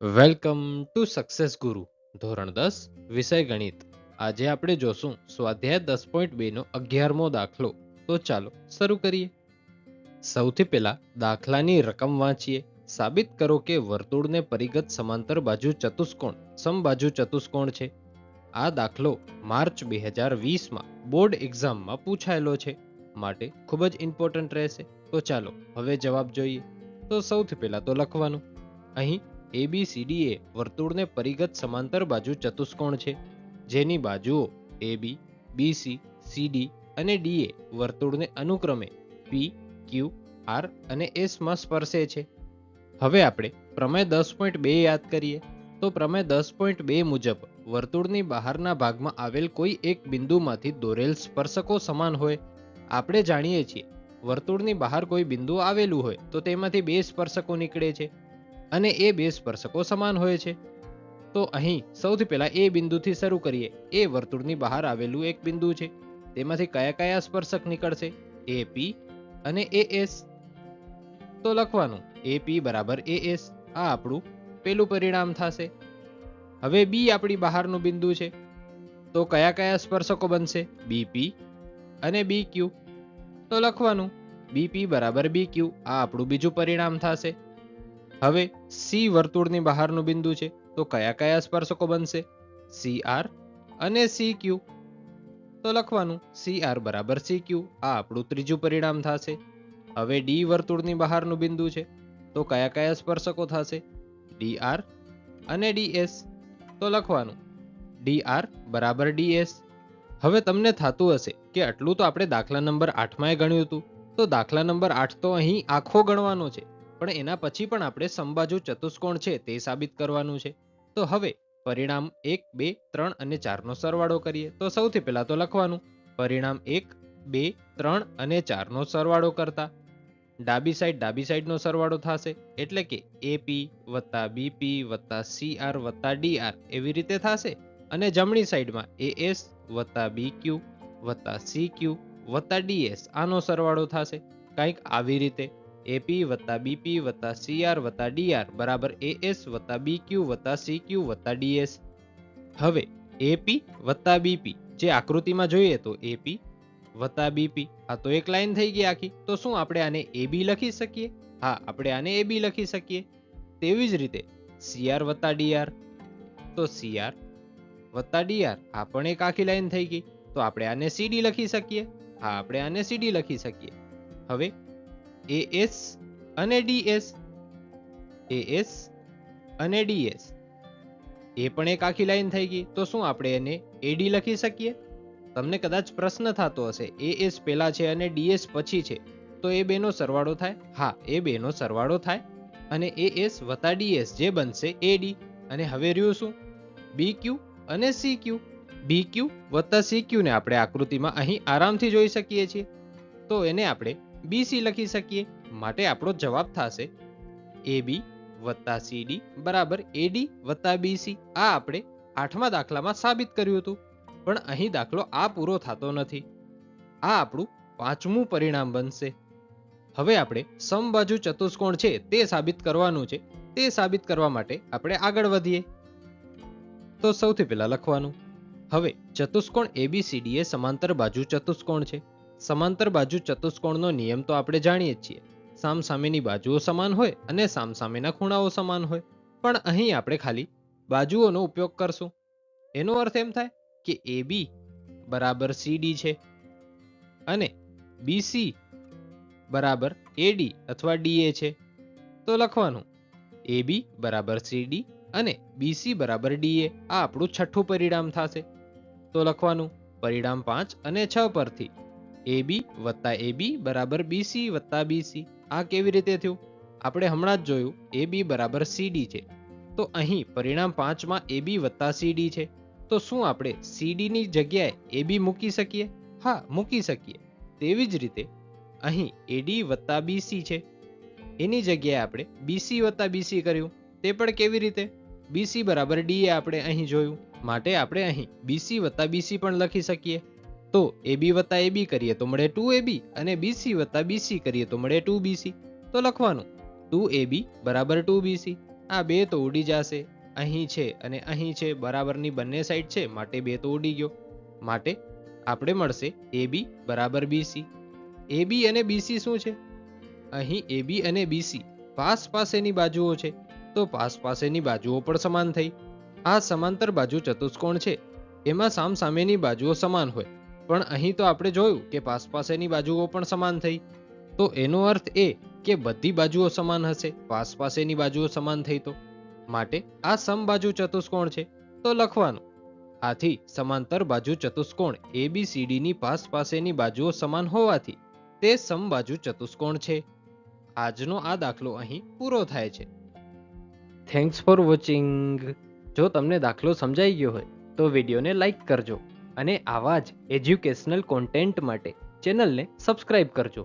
Welcome to success ગુરુ ધોરણ 10 વિષય ગણિત. આજે આપણે જોશું સ્વાધ્યાય 10.2 નો 11મો દાખલો. તો ચાલો શરૂ કરીએ. સૌથી પહેલા દાખલાની રકમ વાંચીએ. સાબિત કરો કે વર્તુળને પરિગત સમાંતર બાજુ ચતુષ્કોણ સમબાજુ ચતુષ્કોણ છે. આ દાખલો માર્ચ 2020માં બોર્ડ એક્ઝામમાં પૂછાયેલો છે, માટે ખૂબ જ ઇમ્પોર્ટન્ટ રહેશે. તો ચાલો હવે જવાબ જોઈએ. તો સૌથી પહેલા તો લખવાનું, અહીં ABCD એ વર્તુળને પરિગત સમાંતર બાજુ ચતુષ્કોણ છે, જેની બાજુઓ AB, BC, CD અને DA વર્તુળને અનુક્રમે P, Q, R અને S માં સ્પર્શે છે. હવે આપણે પ્રમેય 10.2 યાદ કરીએ. તો પ્રમેય 10.2 મુજબ વર્તુળની બહારના ભાગમાં આવેલ કોઈ એક બિંદુમાંથી દોરેલ સ્પર્શકો સમાન હોય. આપણે જાણીએ છીએ, વર્તુળની બહાર કોઈ બિંદુ આવેલું હોય તો તેમાંથી બે સ્પર્શકો નીકળે છે અને એ બે સ્પર્શકો સમાન હોય છે. તો અહીં સૌથી પહેલા એ બિંદુથી શરૂ કરીએ. એ વર્તુળની બહાર આવેલું એક બિંદુ છે. તેમાંથી કયા કયા સ્પર્શક નીકળશે? AP અને AS. તો લખવાનું AP બરાબર AS. આ આપણું પેલું પરિણામ થશે. હવે B આપણી બહારનું બિંદુ છે, તો કયા કયા સ્પર્શકો બનશે? BP અને BQ. તો લખવાનું BP બરાબર BQ. આ આપણું બીજું પરિણામ થશે. હવે C વર્તુળની બહારનું બિંદુ છે, તો કયા કયા સ્પર્શકો બનશે? CR અને CQ. તો લખવાનું CR બરાબર CQ. આ આપણું ત્રીજું પરિણામ થશે. હવે D વર્તુળની બહારનું બિંદુ છે, તો કયા કયા સ્પર્શકો થશે? DR અને DS. તો લખવાનું DR બરાબર DS. હવે તમને થતું હશે કે આટલું તો આપણે દાખલા નંબર 8માં ગણ્યું હતું, તો દાખલા નંબર 8 તો અહીં આખો ગણવાનો છે, પણ એના પછી પણ આપણે સમબાજુ ચતુષ્કોણ છે તે સાબિત કરવાનું છે. તો હવે પરિણામ 1, 2, 3 અને 4 નો સરવાળો કરીએ. તો સૌથી પહેલા તો લખવાનું પરિણામ 1, 2, 3 અને 4 નો સરવાળો કરતા ડાબી સાઈડ નો સરવાળો થશે, એટલે કે AP વત્તા BP વત્તા CR વત્તા DR એવી રીતે થશે. અને જમણી સાઈડમાં AS વત્તા BQ વત્તા CQ વત્તા DS આનો સરવાળો થશે, કંઈક આવી રીતે. AP વત્તા BP વત્તા CR વત્તા DR બરાબર AS વત્તા BQ વત્તા CQ વત્તા DS. હવે AP વત્તા BP જે આકૃતિમાં જોઈએ તો AP વત્તા BP આ તો એક લાઈન થઈ ગઈ આખી. તો શું આપણે આને AB લખી શકીએ? હા, આપણે આને AB લખી શકીએ. તેવી જ રીતે CR વત્તા DR, તો CR વત્તા DR આ પણ એક આખી લાઈન થઈ ગઈ. તો આપણે આને CD લખી શકીએ. હા, આપણે આને CD લખી શકીએ. હવે AS અને DS, AS અને DS એ પણ એક આખી લાઈન થઈ ગઈ. તો શું આપણે એને AD લખી શકીએ? તમને કદાચ પ્રશ્ન થતો હશે, AS પહેલા છે અને DS પછી છે, તો એ બેનો સરવાળો થાય? હા, એ બેનો સરવાળો થાય અને AS વત્તા DS જે બનશે AD. અને હવે રહ્યું શું? BQ અને CQ. BQ વત્તા CQ ને આપણે આકૃતિમાં અહીં આરામથી જોઈ શકીએ છીએ, તો એને આપણે BC લખી શકીએ. માટે આપણો જવાબ થશે AB વત્તા CD બરાબર AD વત્તા BC. આ આપણે 8મા દાખલામાં સાબિત કર્યું હતું, પણ અહીં દાખલો આ પૂરો થતો નથી. આ આપણું 5મું પરિણામ બનશે. હવે આપણે સમબાજુ ચતુષ્કોણ છે તે સાબિત કરવાનું છે. તે સાબિત કરવા માટે આપણે આગળ વધીએ. તો સૌથી પહેલા લખવાનું, હવે ચતુષ્કોણ ABCD એ સમાંતર બાજુ ચતુષ્કોણ છે. સમાંતર બાજુ ચતુષ્કોણનો નિયમ તો આપણે જાણીએ જ છીએ, સામસામેની બાજુઓ સમાન હોય અને સામસામેના ખૂણાઓ સમાન હોય. પણ અહીં આપણે ખાલી બાજુઓનો ઉપયોગ કરશું. એનો અર્થ એમ થાય કે AB બરાબર CD છે અને BC બરાબર AD અથવા DA છે. તો લખવાનું AB બરાબર CD અને BC બરાબર DA. આ આપણું છઠ્ઠું પરિણામ થશે. તો લખવાનું પરિણામ 5 અને 6 પરથી AB વત્તા AB બરાબર BC વત્તા BC. આ કેવી રીતે થયું? આપણે હમણાં જ જોયું AB બરાબર CD છે, તો અહીં પરિણામ 5માં AB વત્તા CD છે. તો શું આપણે CD ની જગ્યાએ AB મૂકી શકીએ? હા, મૂકી શકીએ. તેવી જ રીતે અહીં AD વત્તા BC છે, એની જગ્યાએ આપણે BC વત્તા BC કર્યું. તે પણ કેવી રીતે? BC બરાબર DA આપણે અહીં જોયું, માટે આપણે અહીં BC વત્તા BC પણ લખી શકીએ. તો AB વત્તા AB કરીએ તો મળે 2AB અને BC વત્તા BC કરીએ તો મળે 2BC. તો લખવાનું 2AB બરાબર 2BC. આ 2 તો ઉડી જશે. અહીં છે અને અહીં છે, બરાબરની બંને સાઈડ છે, માટે 2 તો ઉડી ગયો. માટે આપણે મળશે AB બરાબર BC. AB અને BC શું છે? અહીં AB અને BC પાસ પાસેની બાજુઓ છે, તો પાસ પાસેની બાજુઓ પણ સમાન થઈ. આ સમાંતર બાજુ ચતુષ્કોણ છે, એમાં સામસામેની બાજુઓ સમાન હોય, પણ અહીં તો આપણે જોયું કે પાસ પાસેની બાજુઓ પણ સમાન થઈ. તો એનો અર્થ એ કે બધી બાજુઓ સમાન હશે, પાસ પાસેની બાજુઓ સમાન થઈ. તો માટે આ સમબાજુ ચતુષ્કોણ છે, તો લખવાનું. આથી સમાંતર બાજુ ચતુષ્કોણ ABCD ની પાસ પાસેની બાજુઓ સમાન હોવાથી તે સમબાજુ ચતુષ્કોણ છે. આજનો આ દાખલો અહીં પૂરો થાય છે. Thanks for watching. જો તમને દાખલો સમજાઈ ગયો હોય તો વિડીયોને લાઈક કરજો અને આવા જ એજ્યુકેશનલ કોન્ટેન્ટ માટે ચેનલને સબસ્ક્રાઇબ કરજો.